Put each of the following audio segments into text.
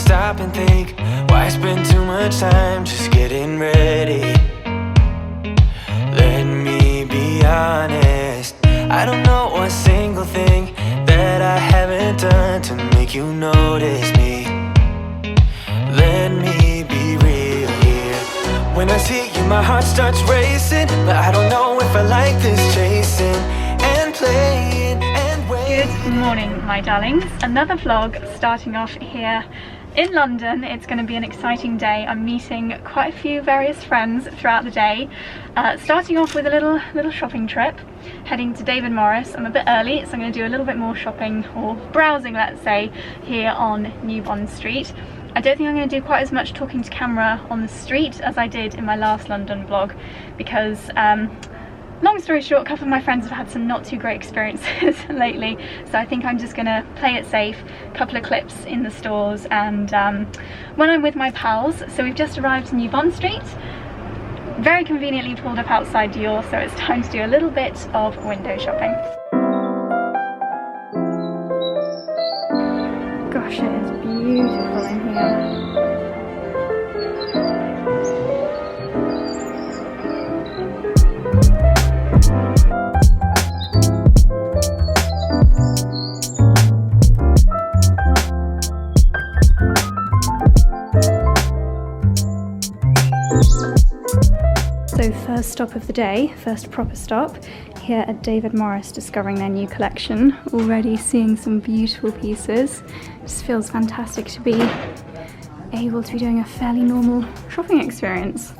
stop and think, why spend too much time just getting ready? Let me be honest, I don't know a single thing that I haven't done to make you notice me. Let me be real here. When I see you, my heart starts racing, but I don't know if I like this chasing and playing and waiting. Good morning, my darlings. Another vlog starting off here in London. It's going to be an exciting day. I'm meeting quite a few various friends throughout the day. Starting off with a little shopping trip, heading to David Morris. I'm a bit early, so I'm going to do a little bit more shopping, or browsing, let's say, here on New Bond Street. I don't think I'm going to do quite as much talking to camera on the street as I did in my last London vlog, because long story short, a couple of my friends have had some not too great experiences lately, so I think I'm just going to play it safe, a couple of clips in the stores, and when I'm with my pals. So we've just arrived in New Bond Street, very conveniently pulled up outside Dior, so it's time to do a little bit of window shopping. Gosh, it is beautiful in here. So first stop of the day, first proper stop, here at David Morris, discovering their new collection. Already seeing some beautiful pieces. Just feels fantastic to be able to be doing a fairly normal shopping experience,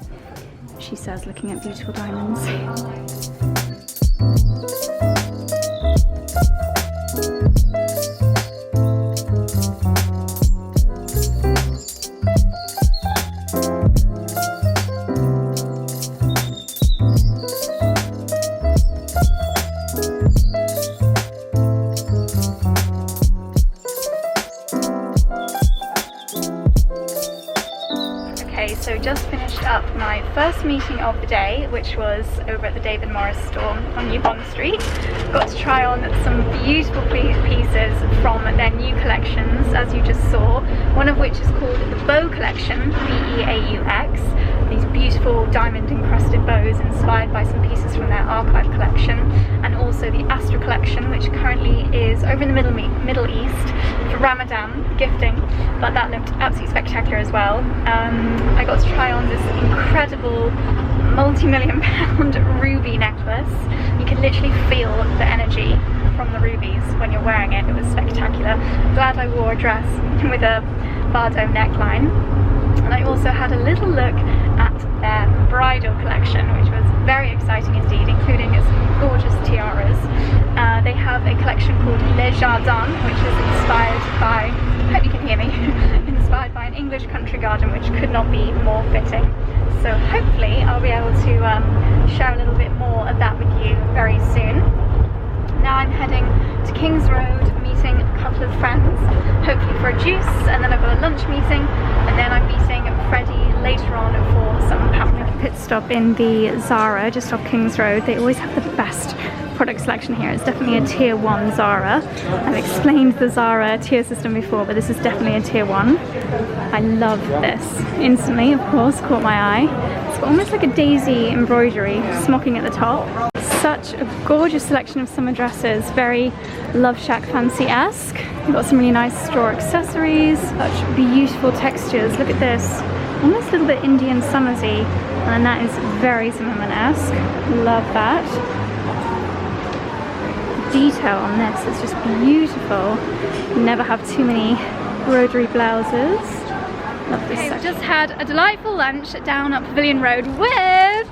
she says, looking at beautiful diamonds. So just finished up my first meeting of the day, which was over at the David Morris store on New Bond Street. Got to try on some beautiful pieces from their new collections, as you just saw, one of which is called the Bow Collection, B-E-A-U-X. These beautiful diamond encrusted bows inspired by some pieces from their archive collection, and also the Astra collection, which currently is over in the Middle East for Ramadan gifting, but that looked absolutely spectacular as well. I got to try on this incredible multi-million-pound ruby necklace. You can literally feel the energy from the rubies when you're wearing it. It was spectacular. Glad I wore a dress with a Bardo neckline. And I also had a little look at their bridal collection, which was very exciting indeed, including some gorgeous tiaras. They have a collection called Les Jardins, which is inspired by, I hope you can hear me, inspired by an English country garden, which could not be more fitting. So hopefully I'll be able to share a little bit more of that with you very soon. Now I'm heading to King's Road, meeting a couple of friends, hopefully for a juice, and then I've got a lunch meeting, and then I'm meeting Freddie later on for some pampering. Pit stop in the Zara just off King's Road. They always have the best product selection here. It's definitely a tier 1 Zara. I've explained the Zara tier system before, but this is definitely a tier 1. I love this. Instantly, of course, caught my eye. It's got almost like a daisy embroidery, smocking at the top. Such a gorgeous selection of summer dresses, very Love Shack fancy-esque. You've got some really nice store accessories, such beautiful textures. Look at this, almost a little bit Indian summersy, and that is very Zimmermann-esque. Love that. Detail on this is just beautiful. Never have too many embroidery blouses. Love this section. Just had a delightful lunch down at Pavilion Road with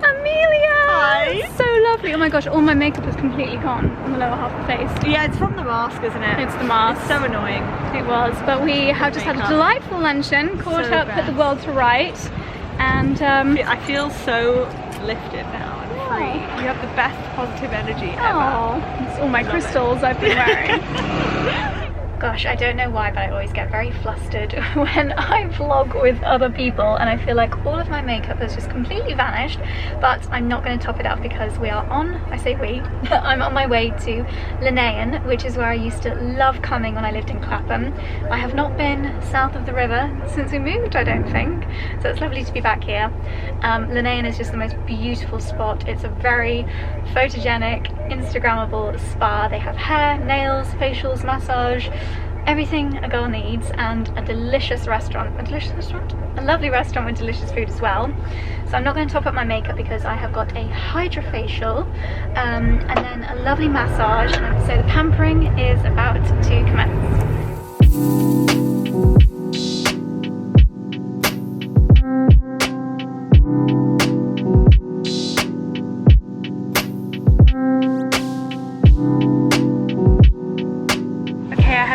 Amelia! Hi! So lovely. Oh my gosh, all my makeup is completely gone on the lower half of the face. Yeah, it's from the mask, isn't it? It's the mask. It's so annoying. It was, but we have just had a delightful luncheon, caught up, put the world to rights, and I feel so lifted now. Free. You have the best positive energy ever. Oh, it's all my crystals I've been wearing. Gosh, I don't know why, but I always get very flustered when I vlog with other people, and I feel like all of my makeup has just completely vanished, but I'm not going to top it up because we are on, I say we, I'm on my way to Linnaean, which is where I used to love coming when I lived in Clapham. I have not been south of the river since we moved, I don't think, so it's lovely to be back here. Linnaean is just the most beautiful spot. It's a very photogenic, Instagrammable spa. They have hair, nails, facials, massage, everything a girl needs, and a delicious restaurant. A lovely restaurant with delicious food as well. So I'm not going to top up my makeup because I have got a hydrofacial and then a lovely massage. So the pampering is about to commence.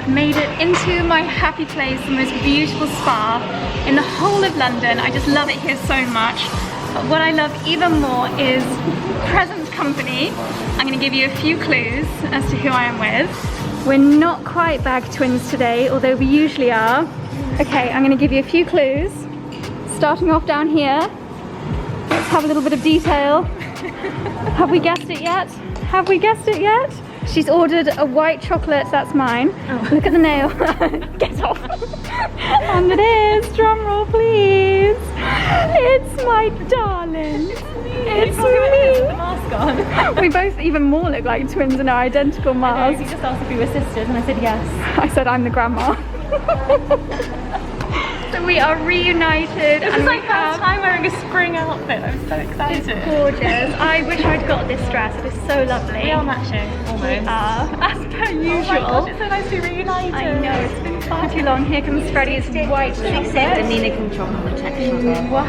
Made it into my happy place, the most beautiful spa in the whole of London. I just love it here so much. But what I love even more is present company. I'm going to give you a few clues as to who I am with. We're not quite bag twins today, although we usually are. Okay, I'm going to give you a few clues. Starting off down here. Let's have a little bit of detail. Have we guessed it yet? Have we guessed it yet? She's ordered a white chocolate, that's mine. Oh. Look at the nail. Get off. And it is, drum roll please. It's my darling. It's me. With the mask on. We both even more look like twins in our identical masks. You just asked if we were sisters and I said yes. I said I'm the grandma. So we are reunited. This is like first time wearing a spring outfit. I'm so excited. It's gorgeous. I wish I'd got this dress. It is so lovely. We are matching, almost. We are, as per usual. Oh my gosh, it's so nice to be reunited. I know, it's been far too long. Here comes Freddie's white chocolate. The Linnaean chocolate texture. Wow.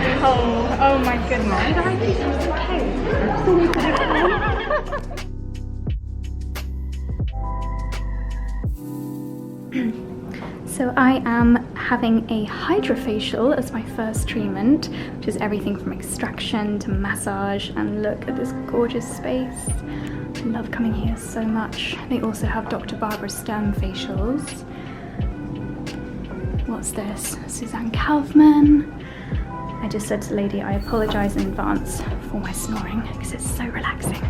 Oh my goodness. So I am having a hydrofacial as my first treatment, which is everything from extraction to massage, and look at this gorgeous space. I love coming here so much. They also have Dr. Barbara Sturm facials. What's this? Suzanne Kaufman. I just said to the lady I apologise in advance for my snoring because it's so relaxing.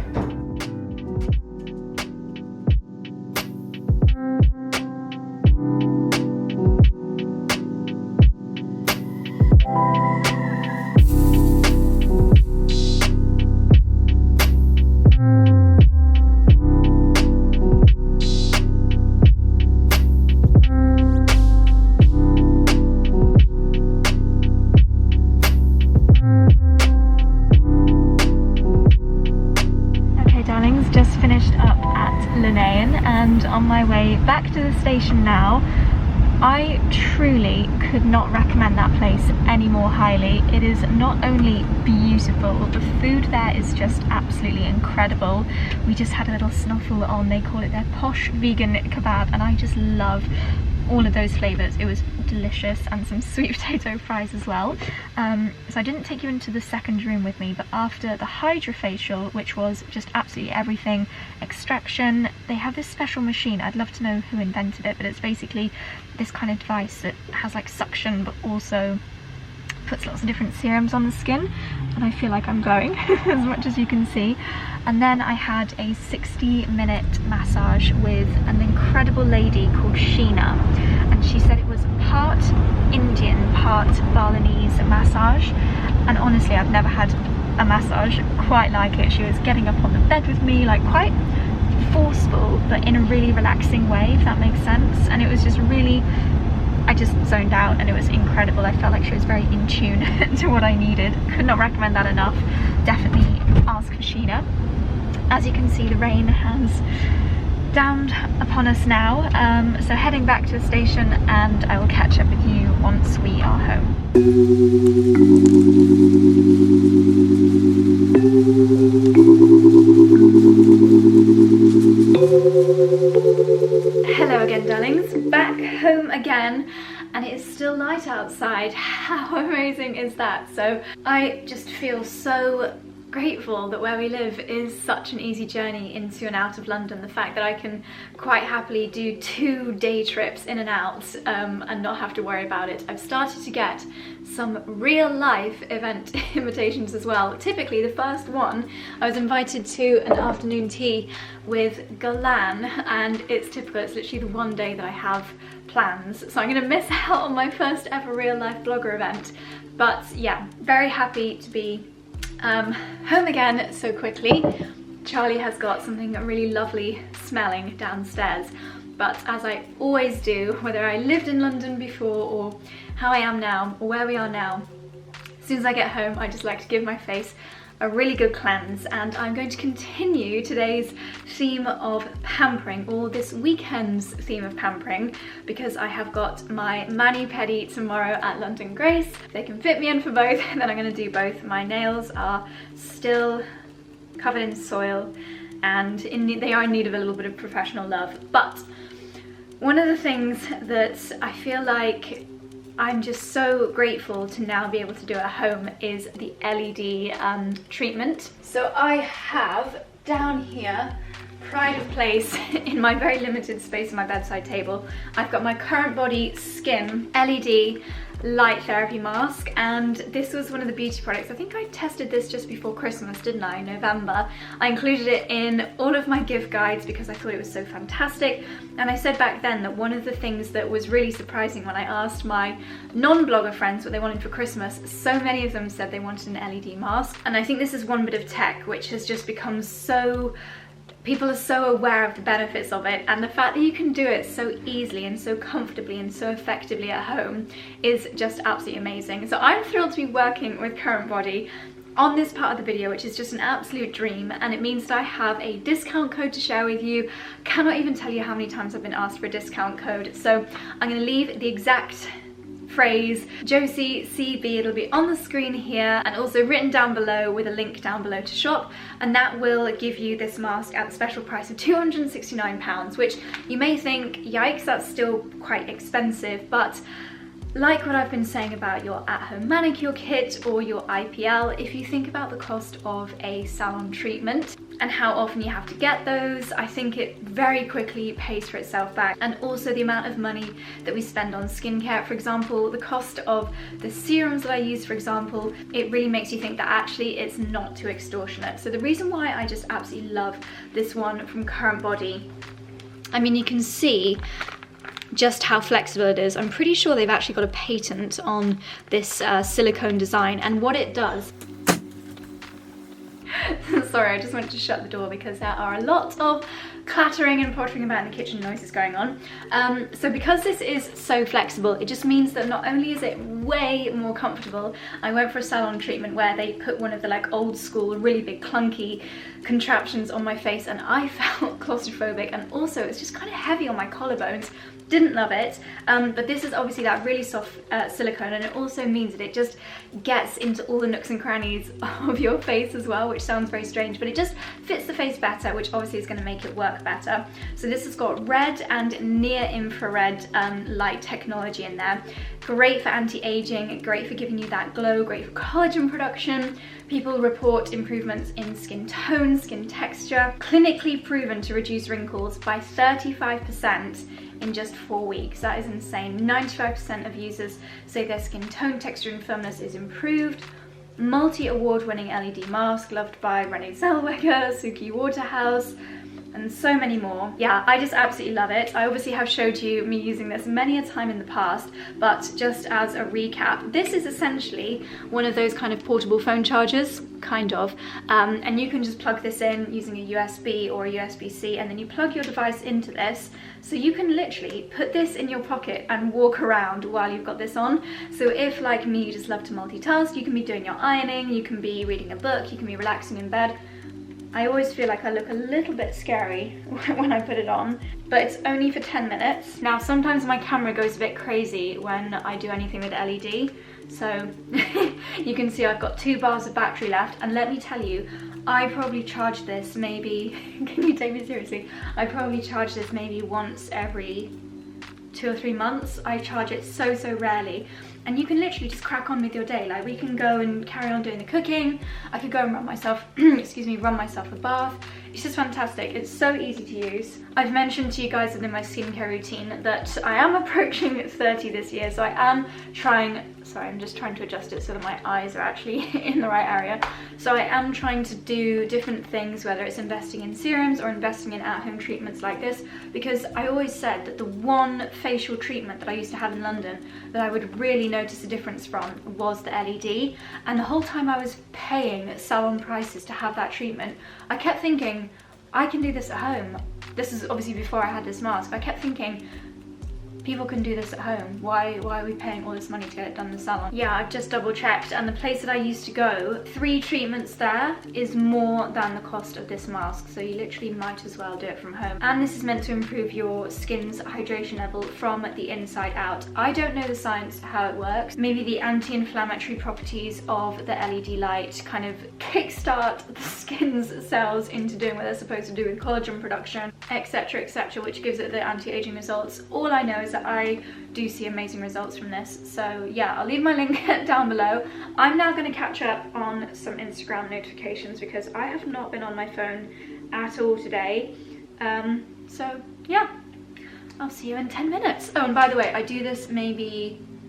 And on my way back to the station now. I truly could not recommend that place any more highly. It is not only beautiful, the food there is just absolutely incredible. We just had a little snuffle on, they call it their posh vegan kebab, and I just love all of those flavours. It was delicious, and some sweet potato fries as well. So I didn't take you into the second room with me, but after the hydrofacial, which was just absolutely everything, extraction, they have this special machine. I'd love to know who invented it, but it's basically this kind of device that has like suction but also puts lots of different serums on the skin, and I feel like I'm glowing as much as you can see. And then I had a 60-minute massage with an incredible lady called Sheena, and she said it was part Indian, part Balinese massage, and honestly I've never had a massage quite like it. She was getting up on the bed with me, like quite forceful but in a really relaxing way, if that makes sense, and it was just really, I just zoned out and it was incredible. I felt like she was very in tune to what I needed. Could not recommend that enough. Definitely ask for Sheena. As you can see, the rain has downed upon us now, so heading back to the station, and I will catch up with you once we are home. Hello again, darlings. Back home again, and it is still light outside. How amazing is that? So I just feel so grateful that where we live is such an easy journey into and out of London. The fact that I can quite happily do 2 day trips in and out and not have to worry about it. I've started to get some real life event invitations as well. Typically the first one, I was invited to an afternoon tea with Galan, and it's typical, it's literally the one day that I have plans, so I'm gonna miss out on my first ever real life blogger event. But yeah, very happy to be home again so quickly. Charlie has got something really lovely smelling downstairs, but as I always do, whether I lived in London before or how I am now or where we are now, as soon as I get home I just like to give my face a really good cleanse. And I'm going to continue today's theme of pampering, or this weekend's theme of pampering, because I have got my mani-pedi tomorrow at London Grace. They can fit me in for both, and then I'm going to do both. My nails are still covered in soil and they are in need of a little bit of professional love. But one of the things that I feel like I'm just so grateful to now be able to do at home is the LED treatment. So I have down here, pride of place in my very limited space on my bedside table, I've got my Current Body Skin LED light therapy mask, and this was one of the beauty products. I think I tested this just before Christmas, didn't I, in November. I included it in all of my gift guides because I thought it was so fantastic, and I said back then that one of the things that was really surprising when I asked my non-blogger friends what they wanted for Christmas, so many of them said they wanted an LED mask. And I think this is one bit of tech which has just become so, people are so aware of the benefits of it, and the fact that you can do it so easily and so comfortably and so effectively at home is just absolutely amazing. So I'm thrilled to be working with Current Body on this part of the video, which is just an absolute dream, and it means that I have a discount code to share with you. Cannot even tell you how many times I've been asked for a discount code, so I'm going to leave the exact phrase Josie CB, it'll be on the screen here and also written down below with a link down below to shop, and that will give you this mask at the special price of £269, which you may think, yikes, that's still quite expensive, but like what I've been saying about your at-home manicure kit or your IPL, if you think about the cost of a salon treatment and how often you have to get those, I think it very quickly pays for itself back. And also the amount of money that we spend on skincare, for example, the cost of the serums that I use, for example, it really makes you think that actually it's not too extortionate. So the reason why I just absolutely love this one from Current Body, I mean, you can see just how flexible it is. I'm pretty sure they've actually got a patent on this silicone design, and what it does. Sorry, I just went to shut the door because there are a lot of clattering and pottering about in the kitchen noises going on. So because this is so flexible, it just means that not only is it way more comfortable, I went for a salon treatment where they put one of the like old school, really big clunky contraptions on my face, and I felt claustrophobic, and also it's just kind of heavy on my collarbones. Didn't love it, but this is obviously that really soft silicone, and it also means that it just gets into all the nooks and crannies of your face as well, which sounds very strange, but it just fits the face better, which obviously is going to make it work better. So this has got red and near infrared light technology in there. Great for anti-aging, great for giving you that glow, great for collagen production. People report improvements in skin tone, skin texture, clinically proven to reduce wrinkles by 35% in just 4 weeks. That is insane. 95% of users say their skin tone, texture and firmness is improved. Multi-award winning LED mask, loved by Renee Zellweger, Suki Waterhouse, and so many more. Yeah, I just absolutely love it. I obviously have showed you me using this many a time in the past, but just as a recap, this is essentially one of those kind of portable phone chargers, kind of, and you can just plug this in using a USB or a USB-C, and then you plug your device into this, so you can literally put this in your pocket and walk around while you've got this on. So if, like me, you just love to multitask, you can be doing your ironing, you can be reading a book, you can be relaxing in bed. I always feel like I look a little bit scary when I put it on, but it's only for 10 minutes. Now, sometimes my camera goes a bit crazy when I do anything with LED, so you can see I've got 2 bars of battery left, and let me tell you, I probably charge this maybe, can you take me seriously? I probably charge this maybe once every 2 or 3 months. I charge it so rarely, and you can literally just crack on with your day. Like, we can go and carry on doing the cooking. I could go and run myself, excuse me, run myself a bath. It's just fantastic. It's so easy to use. I've mentioned to you guys within my skincare routine that I am approaching 30 this year, so I am trying, sorry, I'm just trying to adjust it so that my eyes are actually in the right area. So I am trying to do different things, whether it's investing in serums or investing in at-home treatments like this, because I always said that the one facial treatment that I used to have in London that I would really notice a difference from was the LED. And the whole time I was paying salon prices to have that treatment, I kept thinking, I can do this at home. This is obviously before I had this mask. I kept thinking, people can do this at home. Why are we paying all this money to get it done in the salon? Yeah, I've just double checked, and the place that I used to go, 3 treatments there is more than the cost of this mask, so you literally might as well do it from home. And this is meant to improve your skin's hydration level from the inside out. I don't know the science to how it works. Maybe the anti-inflammatory properties of the LED light kind of kickstart the skin's cells into doing what they're supposed to do with collagen production, etc, etc, which gives it the anti-aging results. All I know is that I do see amazing results from this. So yeah, I'll leave my link down below. I'm now going to catch up on some Instagram notifications because I have not been on my phone at all today. So yeah, I'll see you in 10 minutes. Oh, and by the way, I do this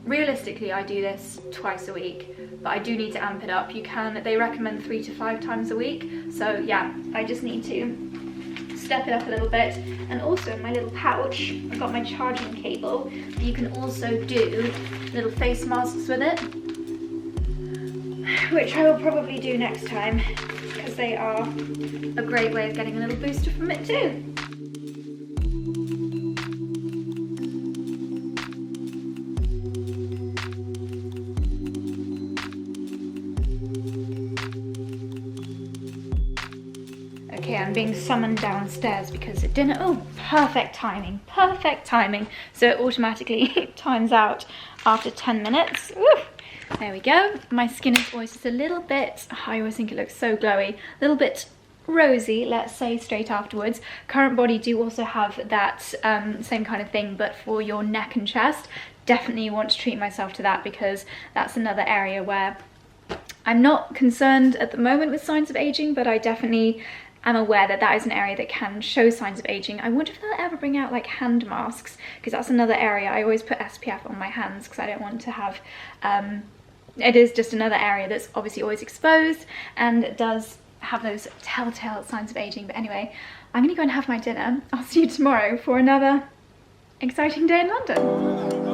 realistically, I do this twice a week, but I do need to amp it up. They recommend 3 to 5 times a week. So yeah, I just need to step it up a little bit. And also in my little pouch, I've got my charging cable. You can also do little face masks with it, which I will probably do next time because they are a great way of getting a little booster from it too. Okay, I'm being summoned downstairs because at dinner, oh, perfect timing. So it automatically times out after 10 minutes. Woo! There we go. My skin is always just a little bit, I always think it looks so glowy, a little bit rosy, let's say, straight afterwards. Current Body do also have that same kind of thing, but for your neck and chest. Definitely want to treat myself to that because that's another area where I'm not concerned at the moment with signs of aging, but I definitely am aware that that is an area that can show signs of aging. I wonder if they'll ever bring out like hand masks, because that's another area. I always put SPF on my hands because I don't want to have, it is just another area that's obviously always exposed and does have those telltale signs of aging. But anyway, I'm gonna go and have my dinner. I'll see you tomorrow for another exciting day in London.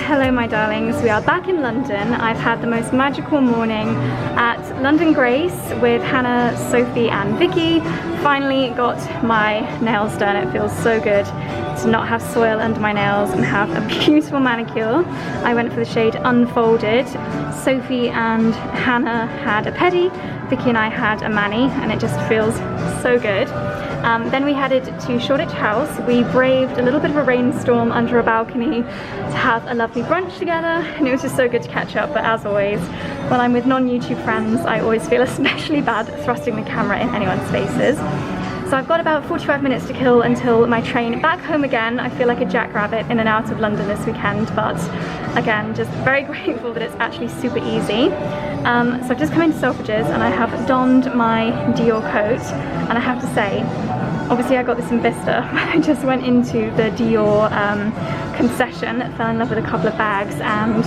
Hello my darlings, we are back in London. I've had the most magical morning at London Grace with Hannah, Sophie and Vicky. Finally got my nails done. It feels so good to not have soil under my nails and have a beautiful manicure. I went for the shade Unfolded. Sophie and Hannah had a pedi, Vicky and I had a mani, and it just feels so good. Then we headed to Shoreditch House. We braved a little bit of a rainstorm under a balcony to have a lovely brunch together, and it was just so good to catch up. But as always, when I'm with non-YouTube friends, I always feel especially bad thrusting the camera in anyone's faces. So I've got about 45 minutes to kill until my train back home again. I feel like a jackrabbit in and out of London this weekend, but again, just very grateful that it's actually super easy. So I've just come into Selfridges and I have donned my Dior coat, and I have to say, obviously I got this in Bicester. I just went into the Dior concession, fell in love with a couple of bags, and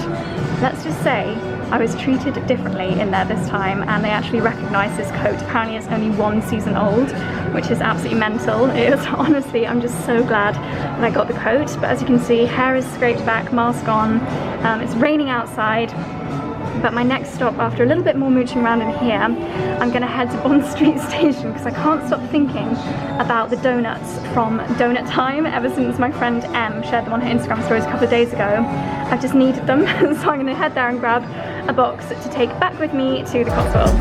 let's just say I was treated differently in there this time, and they actually recognised this coat. Apparently it's only 1 season old, which is absolutely mental. It is, honestly, I'm just so glad that I got the coat. But as you can see, hair is scraped back, mask on, it's raining outside, But my next stop, after a little bit more mooching around in here, I'm gonna head to Bond Street Station because I can't stop thinking about the donuts from Donut Time ever since my friend Em shared them on her Instagram stories a couple of days ago. I've just needed them, so I'm gonna head there and grab a box to take back with me to the Cotswolds.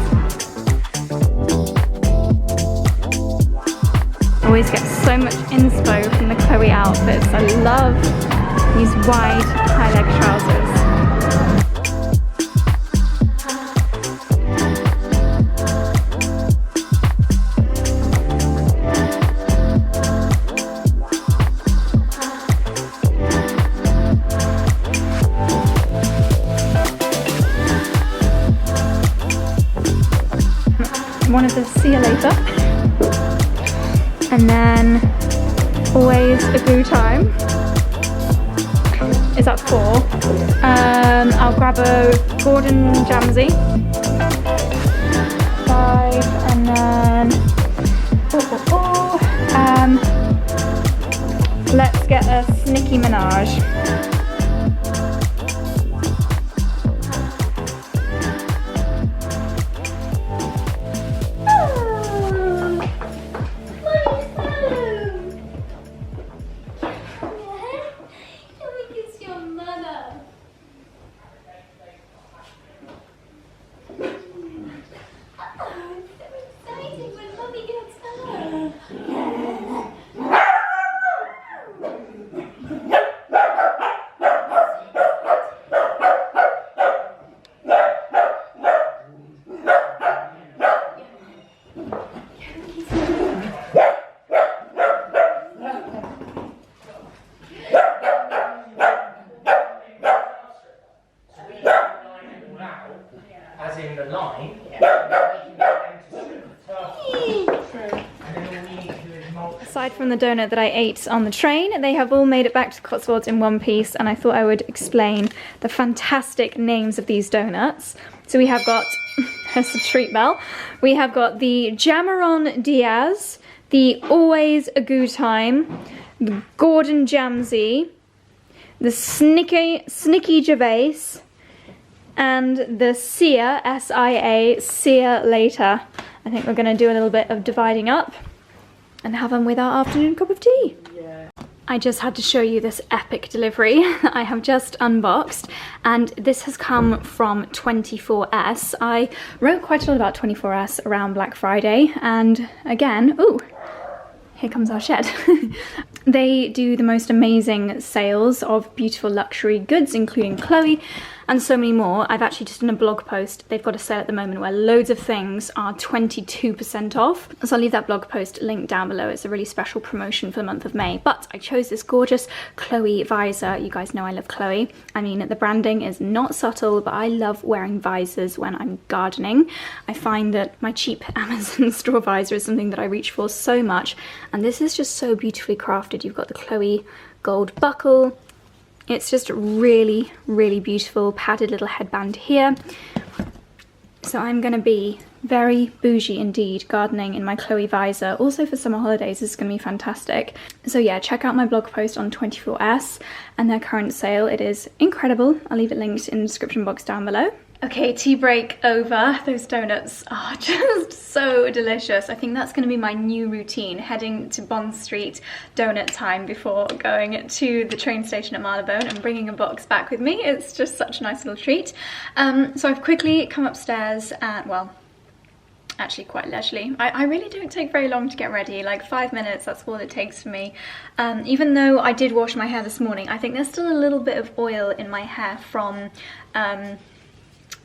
I always get so much inspo from the Chloe outfits. I love these wide high leg trousers. One of the see you later. And then always a goo time is at 4. I'll grab a Gordon Jamsey. 5 and then let's get a Nicki Minaj. As in the line, Aside from the donut that I ate on the train, they have all made it back to the Cotswolds in one piece, and I thought I would explain the fantastic names of these donuts. So we have got, there's the treat bell, we have got the Jamaron Diaz, the Always a Goo Time, the Gordon Jamsey, the Snicky Gervais, and the Sia, S-I-A, See Ya Later. I think we're gonna do a little bit of dividing up and have them with our afternoon cup of tea. Yeah. I just had to show you this epic delivery that I have just unboxed, and this has come from 24S. I wrote quite a lot about 24S around Black Friday, and again, ooh, here comes our shed. They do the most amazing sales of beautiful luxury goods, including Chloe, and so many more. I've actually just done a blog post. They've got a sale at the moment where loads of things are 22% off. So I'll leave that blog post linked down below. It's a really special promotion for the month of May. But I chose this gorgeous Chloe visor. You guys know I love Chloe. I mean, the branding is not subtle, but I love wearing visors when I'm gardening. I find that my cheap Amazon store visor is something that I reach for so much. And this is just so beautifully crafted. You've got the Chloe gold buckle. It's just really, really beautiful padded little headband here. So I'm gonna be very bougie indeed gardening in my Chloe visor. Also for summer holidays, this is gonna be fantastic. So yeah, check out my blog post on 24S and their current sale. It is incredible. I'll leave it linked in the description box down below. Okay, tea break over. Those donuts are just so delicious. I think that's going to be my new routine, heading to Bond Street Donut Time before going to the train station at Marylebone and bringing a box back with me. It's just such a nice little treat. So I've quickly come upstairs and, well, actually quite leisurely. I really don't take very long to get ready, like 5 minutes, that's all it takes for me. Even though I did wash my hair this morning, I think there's still a little bit of oil in my hair from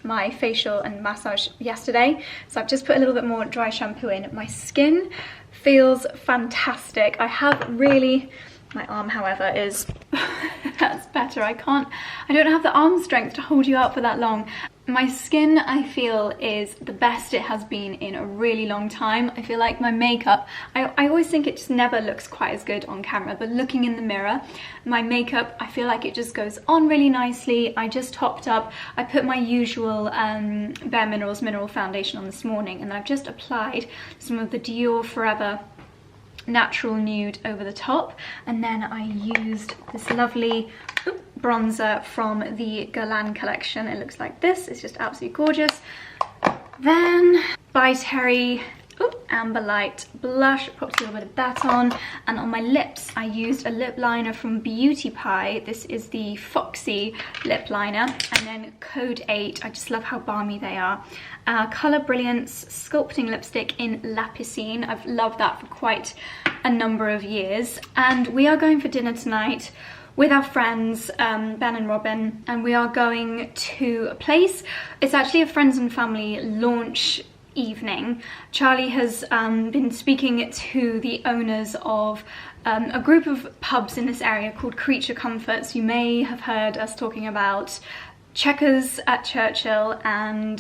my facial and massage yesterday, so I've just put a little bit more dry shampoo in. My skin feels fantastic. I have really, my arm however is that's better. I don't have the arm strength to hold you out for that long. My skin, I feel, is the best it has been in a really long time. I feel like my makeup, I always think it just never looks quite as good on camera, but looking in the mirror, my makeup, I feel like it just goes on really nicely. I just topped up, I put my usual Bare Minerals mineral foundation on this morning, and then I've just applied some of the Dior Forever Natural Nude over the top, and then I used this lovely bronzer from the Guerlain collection. It looks like this. It's just absolutely gorgeous. Then By Terry Amber Light blush, popped a little bit of that on, and on my lips I used a lip liner from Beauty Pie. This is the Foxy lip liner, and then Code 8. I just love how balmy they are. Colour Brilliance sculpting lipstick in Lapicine. I've loved that for quite a number of years, and we are going for dinner tonight with our friends, Ben and Robin, and we are going to a place. It's actually a friends and family launch evening. Charlie has been speaking to the owners of a group of pubs in this area called Creature Comforts. You may have heard us talking about Checkers at Churchill and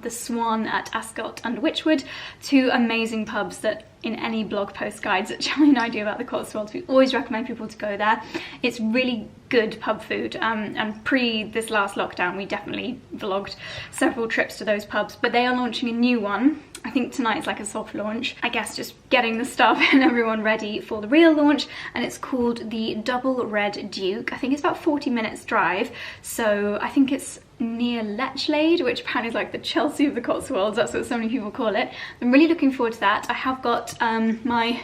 the Swan at Ascot and Wychwood, two amazing pubs that in any blog post guides that Charlie and I do about the Cotswolds, we always recommend people to go there. It's really good pub food, and pre this last lockdown we definitely vlogged several trips to those pubs, but they are launching a new one. I think tonight's like a soft launch, I guess, just getting the staff and everyone ready for the real launch, and it's called the Double Red Duke. I think it's about 40 minutes drive, so I think it's near Lechlade, which apparently is like the Chelsea of the Cotswolds. That's what so many people call it. I'm really looking forward to that. I have got my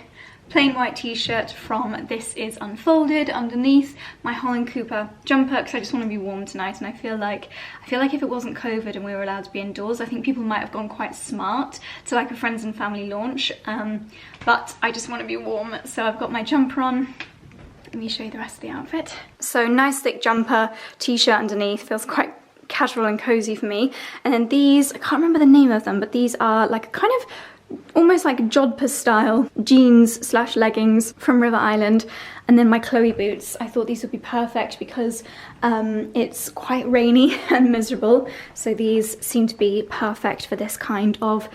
plain white t-shirt from This Is Unfolded underneath my Holland Cooper jumper, because I just want to be warm tonight, and I feel like if it wasn't COVID and we were allowed to be indoors, I think people might have gone quite smart to like a friends and family launch, but I just want to be warm, so I've got my jumper on. Let me show you the rest of the outfit. So nice thick jumper, t-shirt underneath, feels quite casual and cozy for me. And then these, I can't remember the name of them, but these are like a kind of almost like jodhpur style jeans slash leggings from River Island. And then my Chloe boots. I thought these would be perfect because it's quite rainy and miserable, so these seem to be perfect for this kind of,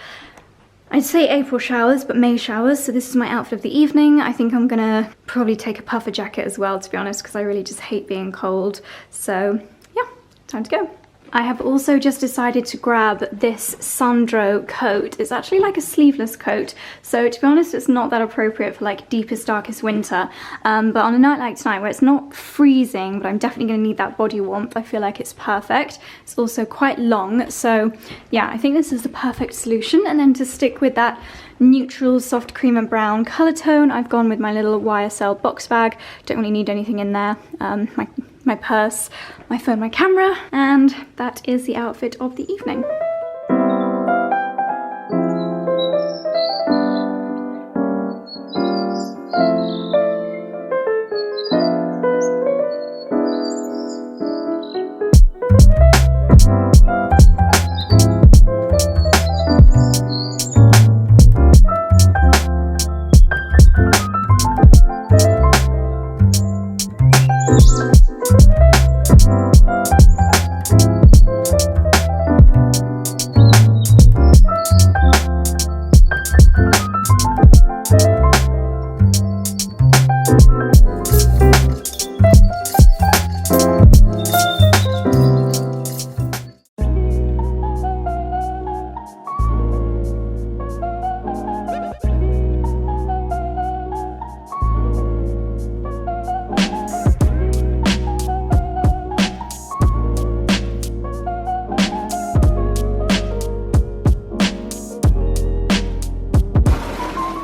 I'd say April showers, but May showers. So this is my outfit of the evening. I think I'm gonna probably take a puffer jacket as well, to be honest, because I really just hate being cold. So yeah, time to go. I have also just decided to grab this Sandro coat. It's actually like a sleeveless coat, so to be honest it's not that appropriate for like deepest, darkest winter, but on a night like tonight where it's not freezing but I'm definitely going to need that body warmth, I feel like it's perfect. It's also quite long, so yeah, I think this is the perfect solution. And then to stick with that neutral soft cream and brown colour tone, I've gone with my little YSL box bag. Don't really need anything in there. My purse, my phone, my camera, and that is the outfit of the evening.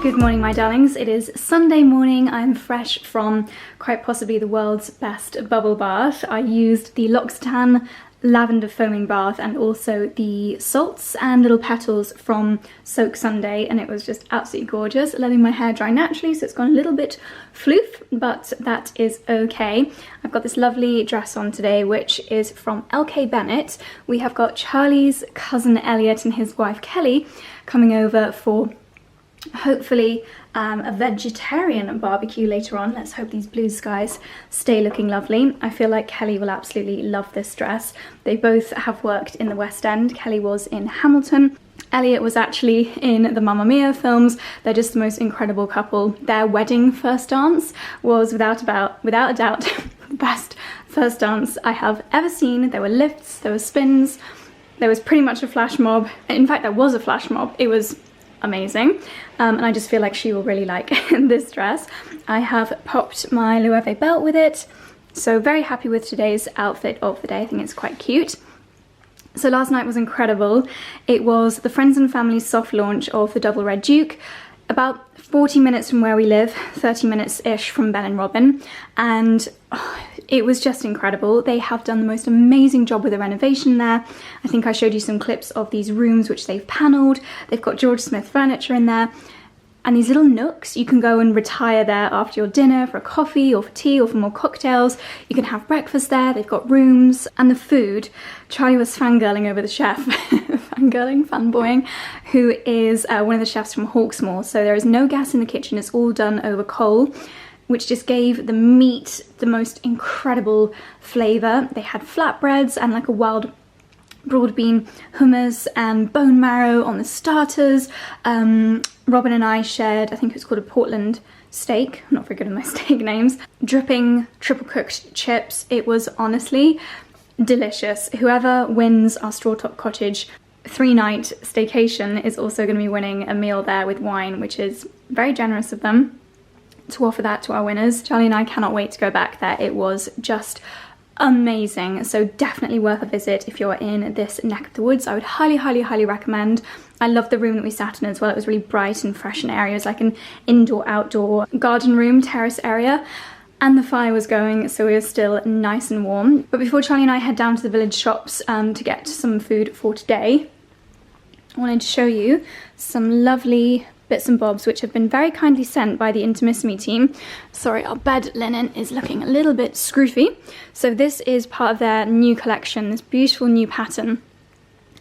Good morning, my darlings. It is Sunday morning. I'm fresh from quite possibly the world's best bubble bath. I used the L'Occitane lavender foaming bath and also the salts and little petals from Soak Sunday, and it was just absolutely gorgeous, letting my hair dry naturally, so it's gone a little bit floof, but that is okay. I've got this lovely dress on today, which is from LK Bennett. We have got Charlie's cousin Elliot and his wife Kelly coming over for hopefully a vegetarian barbecue later on. Let's hope these blue skies stay looking lovely. I feel like Kelly will absolutely love this dress. They both have worked in the West End. Kelly was in Hamilton. Elliot was actually in the Mamma Mia films. They're just the most incredible couple. Their wedding first dance was without a doubt the best first dance I have ever seen. There were lifts, there were spins, there was pretty much a flash mob. In fact, there was a flash mob. It was amazing, and I just feel like she will really like this dress. I have popped my Loewe belt with it, So very happy with today's outfit of the day. I think it's quite cute. So last night was incredible. It was the friends and family soft launch of the Double Red Duke, about 40 minutes from where we live, 30 minutes-ish from Ben and Robin, and it was just incredible. They have done the most amazing job with the renovation there. I think I showed you some clips of these rooms which they've panelled. They've got George Smith furniture in there, and these little nooks, you can go and retire there after your dinner for a coffee or for tea or for more cocktails. You can have breakfast there. They've got rooms, and the food. Charlie was fangirling over the chef, fanboying, who is one of the chefs from Hawksmoor. So there is no gas in the kitchen. It's all done over coal, which just gave the meat the most incredible flavour. They had flatbreads and like a wild broad bean hummus and bone marrow on the starters. Robin and I shared, I think it was called a Portland steak. I'm not very good at my steak names. Dripping, triple cooked chips. It was honestly delicious. Whoever wins our Straw Top Cottage 3-night staycation is also going to be winning a meal there with wine, which is very generous of them to offer that to our winners. Charlie and I cannot wait to go back there. It was just amazing. So definitely worth a visit if you're in this neck of the woods. I would highly recommend. I love the room that we sat in as well. It was really bright and fresh in areas, like an indoor-outdoor garden room, terrace area. And the fire was going, so we were still nice and warm. But before Charlie and I head down to the village shops to get some food for today, I wanted to show you some lovely bits and bobs which have been very kindly sent by the Intimissimi team. Sorry, our bed linen is looking a little bit scroofy. So this is part of their new collection, this beautiful new pattern.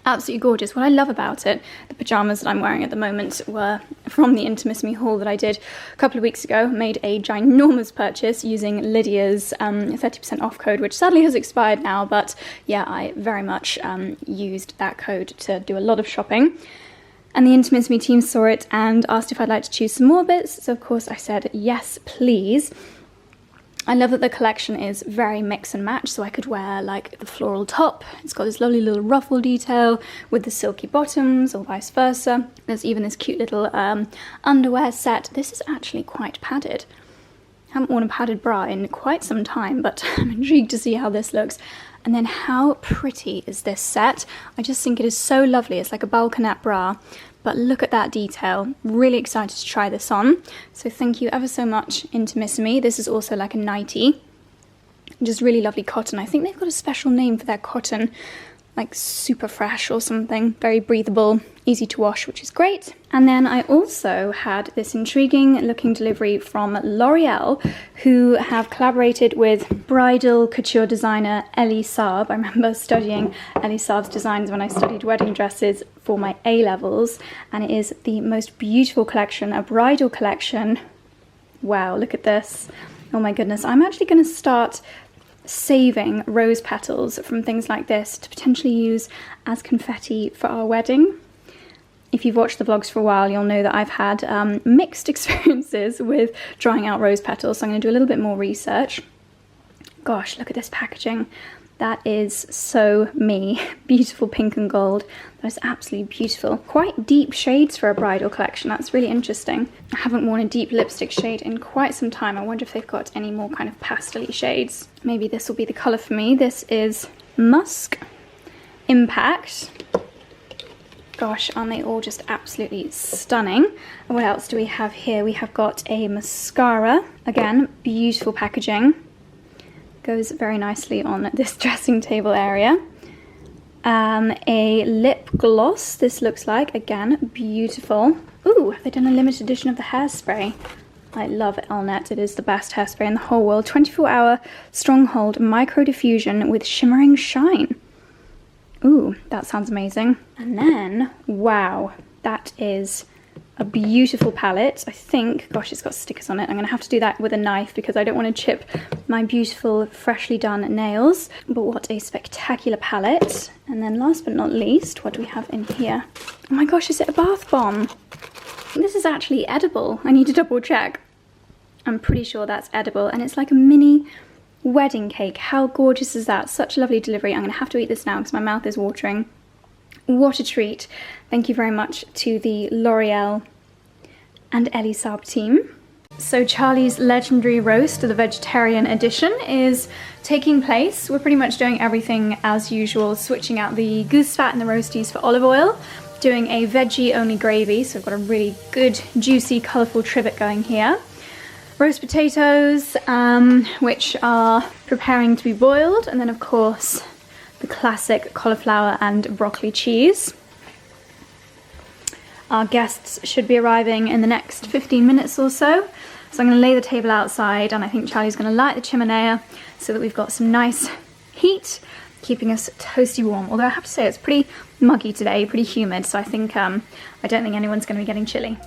Absolutely gorgeous. What I love about it, the pyjamas that I'm wearing at the moment were from the Intimissimi haul that I did a couple of weeks ago. Made a ginormous purchase using Lydia's 30% off code, which sadly has expired now, but yeah, I very much used that code to do a lot of shopping. And the Intimissimi team saw it and asked if I'd like to choose some more bits, so of course I said yes please. I love that the collection is very mix and match, so I could wear like the floral top. It's got this lovely little ruffle detail with the silky bottoms, or vice versa. There's even this cute little underwear set. This is actually quite padded. I haven't worn a padded bra in quite some time, but I'm intrigued to see how this looks. And then how pretty is this set? I just think it is so lovely. It's like a balconette bra, but look at that detail. Really excited to try this on. So thank you ever so much, Intimissimi. This is also like a nightie. Just really lovely cotton. I think they've got a special name for their cotton, like super fresh or something. Very breathable, easy to wash, which is great. And then I also had this intriguing looking delivery from L'Oreal, who have collaborated with bridal couture designer Elie Saab. I remember studying Elie Saab's designs when I studied wedding dresses for my A-levels, and it is the most beautiful collection, a bridal collection. Wow, look at this. Oh my goodness, I'm actually going to start saving rose petals from things like this to potentially use as confetti for our wedding. If you've watched the vlogs for a while, you'll know that I've had mixed experiences with drying out rose petals, so I'm going to do a little bit more research. Gosh, look at this packaging. That is so me. Beautiful pink and gold. That is absolutely beautiful. Quite deep shades for a bridal collection. That's really interesting. I haven't worn a deep lipstick shade in quite some time. I wonder if they've got any more kind of pastel-y shades. Maybe this will be the colour for me. This is Musk Impact. Gosh, aren't they all just absolutely stunning? And what else do we have here? We have got a mascara. Again, beautiful packaging. Goes very nicely on this dressing table area. A lip gloss, this looks like. Again, beautiful. Ooh, have they done a limited edition of the hairspray? I love Elnet. It is the best hairspray in the whole world. 24-hour Stronghold Micro Diffusion with Shimmering Shine. Ooh, that sounds amazing. And then, wow, that is a beautiful palette. I think, gosh, it's got stickers on it. I'm going to have to do that with a knife because I don't want to chip my beautiful, freshly done nails. But what a spectacular palette. And then last but not least, what do we have in here? Oh my gosh, is it a bath bomb? This is actually edible. I need to double check. I'm pretty sure that's edible. And it's like a mini wedding cake. How gorgeous is that? Such a lovely delivery. I'm going to have to eat this now because my mouth is watering. What a treat. Thank you very much to the L'Oreal and Elie Saab team. So Charlie's legendary roast, the vegetarian edition, is taking place. We're pretty much doing everything as usual, switching out the goose fat and the roasties for olive oil, doing a veggie only gravy, so I've got a really good juicy colourful trivet going here. Roast potatoes, which are preparing to be boiled, and then of course the classic cauliflower and broccoli cheese. Our guests should be arriving in the next 15 minutes or so. So I'm going to lay the table outside, and I think Charlie's going to light the chimenea so that we've got some nice heat, keeping us toasty warm. Although I have to say it's pretty muggy today, pretty humid, so I don't think anyone's going to be getting chilly.